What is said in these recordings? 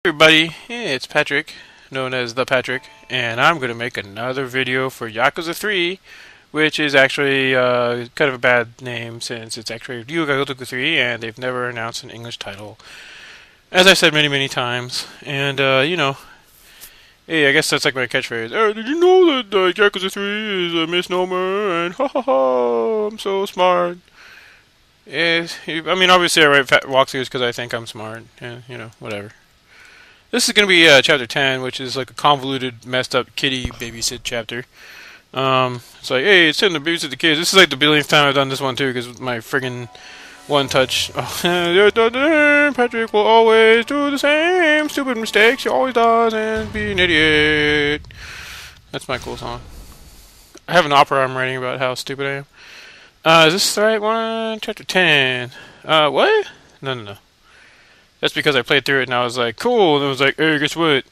Everybody, it's Patrick, known as ThePatrick, and I'm going to make another video for Yakuza 3, which is actually kind of a bad name since it's actually Ryuu ga Gotoku 3, and they've never announced an English title. As I said many times, and hey, I guess that's like my catchphrase. Did you know that Yakuza 3 is a misnomer, and ha ha ha, I'm so smart. I mean, obviously I write walkthroughs because I think I'm smart, and, whatever. This is going to be chapter 10, which is like a convoluted, messed up kitty babysit chapter. It's like, hey, it's time to babysit the kids. This is like the billionth time I've done this one, too, because my friggin' one touch. Oh, Patrick will always do the same stupid mistakes he always does and be an idiot. That's my cool song. I have an opera I'm writing about how stupid I am. Is this the right one? Chapter 10. What? No. That's because I played through it and I was like, cool. And it was like, hey, guess what?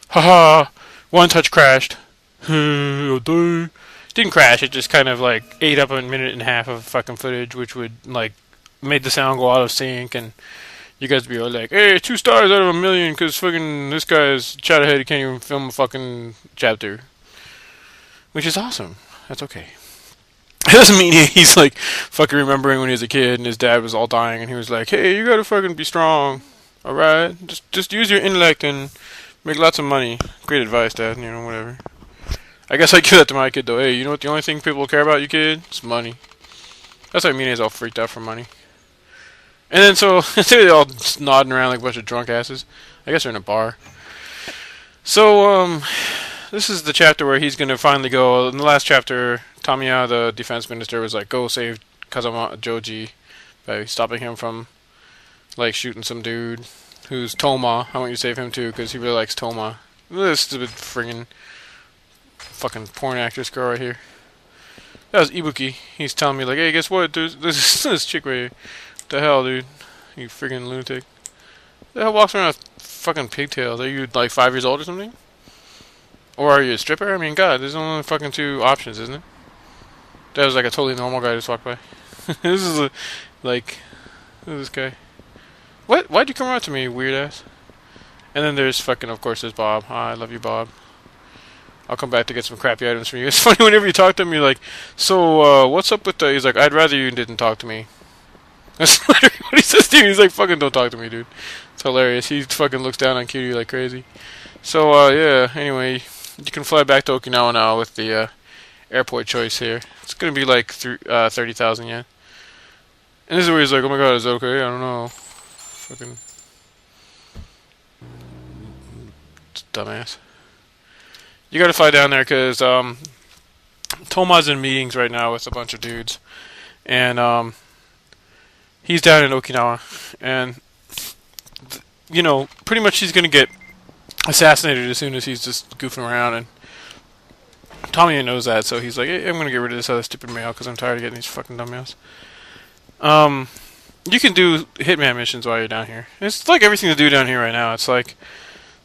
Haha, one touch crashed. Didn't crash, it just kind of like ate up a minute and a half of fucking footage, which would like made the sound go out of sync, and you guys would be all like, hey, 2 stars out of 1,000,000 because fucking this guy's chat ahead, he can't even film a fucking chapter. Which is awesome. That's okay. It doesn't mean he's like fucking remembering when he was a kid and his dad was all dying and he was like, hey, you gotta fucking be strong. Alright? Just use your intellect and make lots of money. Great advice, Dad, whatever. I guess I give that to my kid though. Hey, you know what the only thing people care about, you kid? It's money. That's why Mina's all freaked out for money. And then so they're all just nodding around like a bunch of drunk asses. I guess they're in a bar. So, this is the chapter where he's gonna finally go. In the last chapter, Tamiya, the defense minister, was like, go save Kazama Joji by stopping him from like shooting some dude who's Toma. I want you to save him too because he really likes Toma. This stupid friggin' fucking porn actress girl right here. That was Ibuki. He's telling me like, hey, guess what? There's this chick right here. What the hell, dude? You friggin' lunatic. The hell walks around with fucking pigtails? Are you like 5 years old or something? Or are you a stripper? I mean, God, there's only fucking 2 options, isn't it? That was like a totally normal guy just walked by. This is like, who's this guy? What? Why'd you come around to me, weird ass? And then there's fucking, of course, there's Bob. Hi, I love you, Bob. I'll come back to get some crappy items from you. It's funny whenever you talk to him, you're like, so, what's up with the... He's like, I'd rather you didn't talk to me. That's literally what he says to you. He's like, fucking don't talk to me, dude. It's hilarious. He fucking looks down on Cutie like crazy. So, yeah, anyway, you can fly back to Okinawa now with the, airport choice here. It's gonna be like 30,000 yen. And this is where he's like, oh my god, is that okay? I don't know. Fucking dumbass. You gotta fly down there because Toma's in meetings right now with a bunch of dudes. And he's down in Okinawa. And, pretty much he's gonna get assassinated as soon as he's just goofing around. And Tommy knows that, so he's like, hey, I'm gonna get rid of this other stupid mail because I'm tired of getting these fucking dumb mails. You can do hitman missions while you're down here. It's like everything to do down here right now. It's like,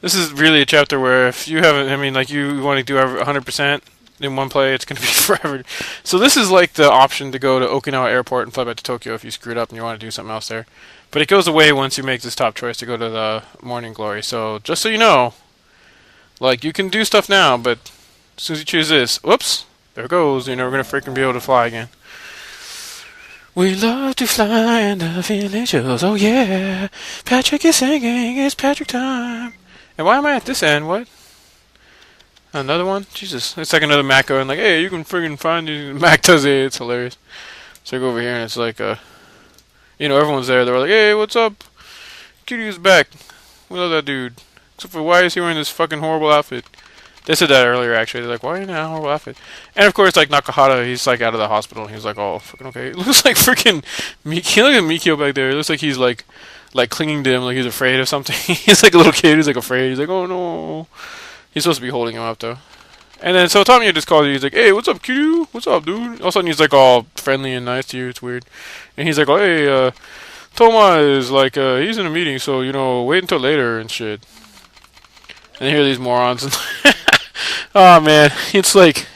this is really a chapter where if you haven't, you want to do 100% in one play, it's gonna be forever. So this is like the option to go to Okinawa Airport and fly back to Tokyo if you screwed up and you want to do something else there. But it goes away once you make this top choice to go to the Morning Glory. So just so you know, like you can do stuff now, but as soon as you choose this, whoops, there it goes. You're never gonna freaking be able to fly again. We love to fly in the villages, oh yeah. Patrick is singing, it's Patrick time. And why am I at this end? What? Another one? Jesus, it's like another Mac going like, hey, you can friggin' find these. Mac does it, it's hilarious. So I go over here and it's like, everyone's there. They're like, hey, what's up? Kitty's back. We love that dude. Except for why is he wearing this fucking horrible outfit? They said that earlier, actually. They're like, why are you in that horrible outfit? And, of course, like, Nakahara, he's, like, out of the hospital. And he's like, oh, fucking okay. It looks like freaking Mikio. Look at Mikio back there. It looks like he's, like clinging to him, like he's afraid of something. He's like a little kid who's, like, afraid. He's like, oh, no. He's supposed to be holding him up, though. And then, so Tommy just calls you. He's like, hey, what's up, Q? What's up, dude? All of a sudden, he's, like, all friendly and nice to you. It's weird. And he's like, oh, hey, Toma is, like, he's in a meeting, so, wait until later and shit. And here are these morons. Oh man, it's like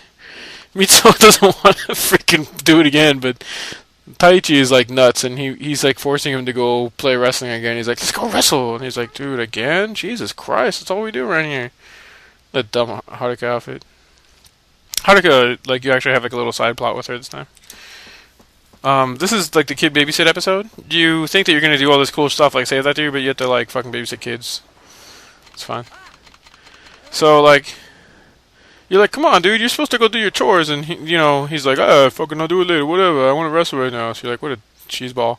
Mitsuo doesn't want to freaking do it again, but Taichi is like nuts, and he's like forcing him to go play wrestling again. He's like, let's go wrestle, and he's like, dude, again? Jesus Christ, that's all we do around here. That dumb Haruka outfit. Haruka, like, you actually have like a little side plot with her this time. This is like the kid babysit episode. Do you think that you're gonna do all this cool stuff like Save That Dude, but you have to like fucking babysit kids? It's fine. So like, you're like, come on, dude, you're supposed to go do your chores, and he's like, fucking, I'll do it later, whatever. I want to wrestle right now. So you're like, what a cheeseball.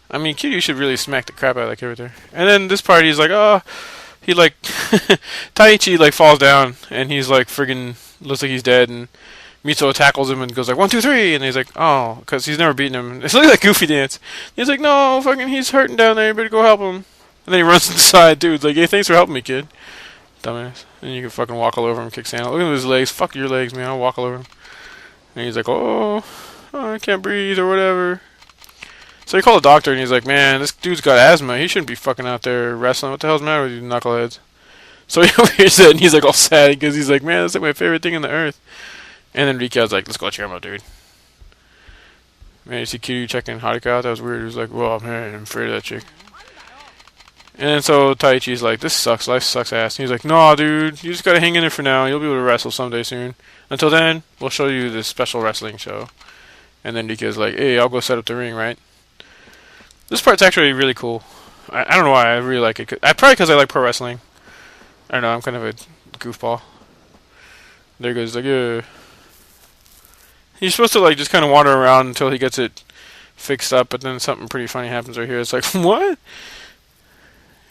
I mean, Kiryu should really smack the crap out of that kid right there. And then this part, he's like, he like, Taichi like falls down, and he's like friggin' looks like he's dead, and Mitsuo tackles him and goes like 1, 2, 3, and he's like, oh, because he's never beaten him. It's like that Goofy dance. He's like, no, fucking, he's hurting down there. You better go help him. And then he runs inside. Dude's like, hey, thanks for helping me, kid. Dumbass. And you can fucking walk all over him, kick sand. Look at his legs. Fuck your legs, man. I'll walk all over him. And he's like, oh, I can't breathe or whatever. So he called a doctor, and he's like, man, this dude's got asthma. He shouldn't be fucking out there wrestling. What the hell's the matter with you knuckleheads? So he overhears it, and he's like all sad because he's like, man, that's like my favorite thing on the earth. And then Rikya's like, let's go cheer him up, dude. Man, you see Kiryu checking Haruka out? That was weird. He was like, well, man, I'm afraid of that chick. And then so Taichi's like, this sucks. Life sucks ass. And he's like, no, dude. You just gotta hang in there for now. You'll be able to wrestle someday soon. Until then, we'll show you this special wrestling show. And then Rikya's like, hey, I'll go set up the ring, right? This part's actually really cool. I don't know why. I really like it. Probably because I like pro wrestling. I don't know. I'm kind of a goofball. There he goes. Like, yeah. He's supposed to like just kind of wander around until he gets it fixed up, but then something pretty funny happens right here. It's like, what?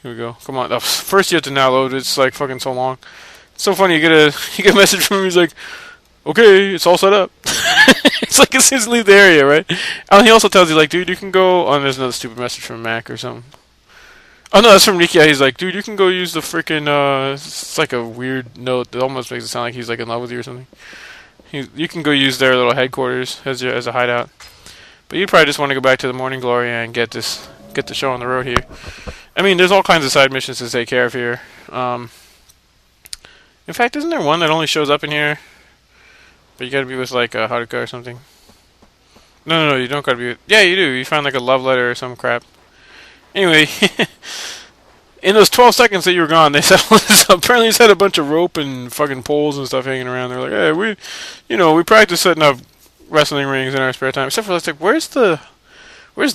Here we go. Come on. Oh, first you have to now load. It's like fucking so long. It's so funny. You get a message from him. He's like, okay, it's all set up. It's like as soon as you leave the area, right? And he also tells you like, dude, you can go. Oh, and there's another stupid message from Mac or something. Oh no, that's from Rikia. He's like, dude, you can go use the freaking. It's like a weird note that almost makes it sound like he's like in love with you or something. You can go use their little headquarters as a hideout, but you probably just want to go back to the Morning Glory and get the show on the road here. I mean, there's all kinds of side missions to take care of here. In fact, isn't there one that only shows up in here? But you gotta be with like Haruka or something. No, you don't gotta be with. Yeah, you do. You find like a love letter or some crap. Anyway. In those 12 seconds that you were gone, they set apparently just had a bunch of rope and fucking poles and stuff hanging around. They're like, hey, we practice setting up wrestling rings in our spare time. Except for it's like, where's the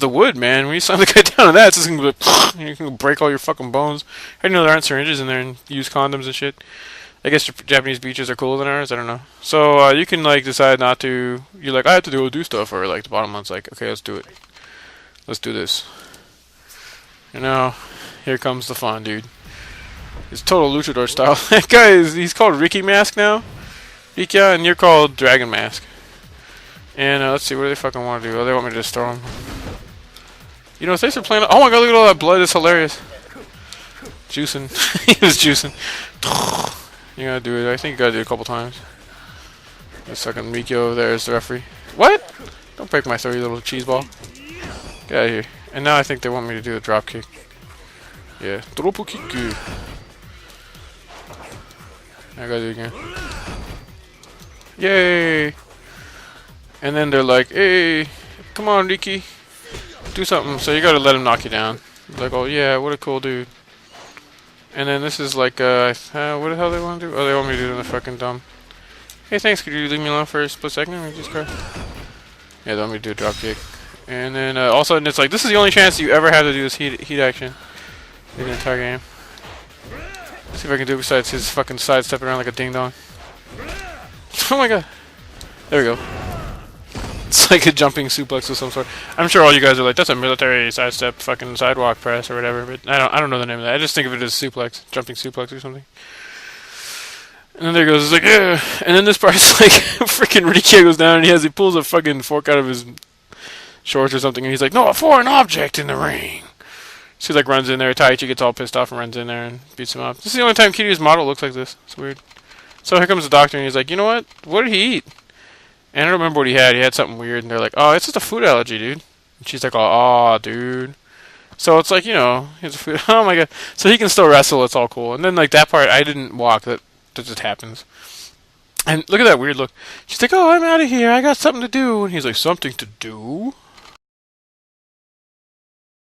wood, man? When you slam the guy down on that, it's just gonna be like, you can break all your fucking bones. How do you know there aren't syringes in there and use condoms and shit? I guess Japanese beaches are cooler than ours. I don't know. So you can like decide not to. You're like, I have to go do stuff, or like the bottom line's like, okay, let's do it. Let's do this. You know. Here comes the fun, dude. It's total luchador style. That guy he's called Ricky Mask now. Rikya, and you're called Dragon Mask. And let's see, what do they fucking want to do? Oh, they want me to just throw him. You know, thanks for playing. Oh my god, look at all that blood. It's hilarious. Juicing. He was juicing. You gotta do it. I think you gotta do it a couple times. The second Rikyo over there is the referee. What? Don't break my throat, you little cheeseball. Get out of here. And now I think they want me to do a drop kick. Yeah, drop kick. I gotta do it again. Yay! And then they're like, hey, come on, Riki. Do something. So you gotta let him knock you down. Like, oh yeah, what a cool dude. And then this is like, what the hell they want to do? Oh, they want me to do the fucking dumb. Hey, thanks, could you leave me alone for a split second? Or just cry? Yeah, they want me to do a drop kick. And then all of a sudden it's like, this is the only chance you ever have to do this heat action in the entire game. Let's see if I can do it besides his fucking sidestepping around like a ding dong. Oh my god. There we go. It's like a jumping suplex of some sort. I'm sure all you guys are like, that's a military sidestep fucking sidewalk press or whatever, but I don't know the name of that. I just think of it as suplex, jumping suplex or something. And then there goes, it's like, yeah. And then this part's like, freaking Rikya goes down and he pulls a fucking fork out of his shorts or something, and he's like, no, a foreign object in the ring. So he like runs in there, Taichi gets all pissed off and runs in there and beats him up. This is the only time Kiryu's model looks like this. It's weird. So here comes the doctor and he's like, you know what? What did he eat? And I don't remember what he had. He had something weird, and they're like, oh, it's just a food allergy, dude. And she's like, oh, dude. So it's like, you know, he's a food. Oh my god. So he can still wrestle. It's all cool. And then like that part, I didn't walk. That just happens. And look at that weird look. She's like, "Oh, I'm out of here. I got something to do." And he's like, "Something to do?"